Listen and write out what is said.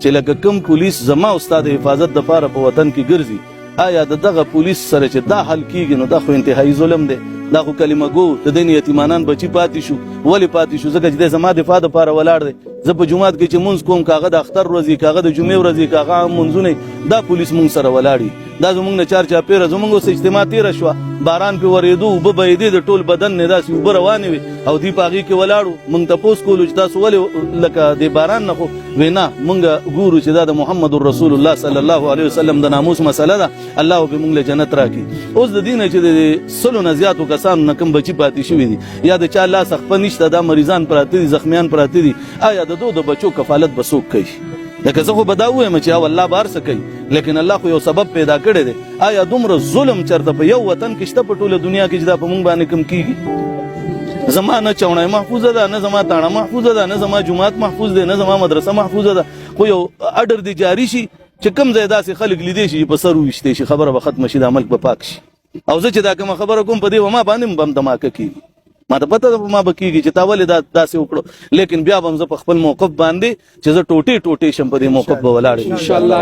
چې لکه کوم پولیس زما استاد حفاظت د پاره په وطن کې ګرځي آیا دغه پولیس سره چې دا حل کیږي نو دا خو انتهایی ظلم دی. دا خو کلمه گو د دین یتیمانان بچی پاتې شو. ولی پاتې شو؟ ځکه چې د زما دفاع د پاره ولاړ دی. زه په جمعات کې چې مونږ کوم کاغه د اختر ورځي کاغه د جمعې ورځي کاغه مونږونه دا پولیس مونږ سره ولاړی. دا زمونږ نه چار چاپیره زمونږ اوس اجتماع تیر شو باران په ورېدو وب بېدې د ټول بدن نه داسې وب روانې وي او دی پاغي کې ولاړو. مونږ تاسو کولو چې تاسو ولې لکه د باران نه خو وینا مونږ ګورو چې دا د محمد رسول الله صلی الله علیه وسلم د ناموس مسله ده. الله به مونږ له جنت راکړي. اوس د دین چې د سلو نه زیاتو کسان نه کم بچی پاتې شوی دي یا د چا لاس خپل نشته دا مریضان پراته دي زخمیان پراته دي آیا د دوه د بچو کفالت بسوک کوي؟ لکه زه خو به دا ووایم چې الله بار څه کوي لیکن الله خو یو سبب پیدا کړی دی. آیا دومره ظلم چرته په یو وطن کې شته په ټوله دنیا کې چې دا په مونږ باندې کم کیږي؟ زما نه چوڼی محفوظه ده نه زما تاڼه محفوظه ده نه زما جومات محفوظ دی نه زما مدرسه محفوظه ده. خو یو اډر دی جاری شي چې کم ځای داسې خلک لیدی شي په سر وویشتی شي خبره به ختمه شي دا ملک به پاک شي. او زه چې دا کومه خبره کوم په دې وما باندې بم دماکه کیږي ما ته پته ده ما به کیږي چې تا ولې داسې وکړو لیکن بیا به هم زه په خپل موقف باندې چې زه ټوټې ټوټې شم په دې موقف به ولاړ یم انشاءالله.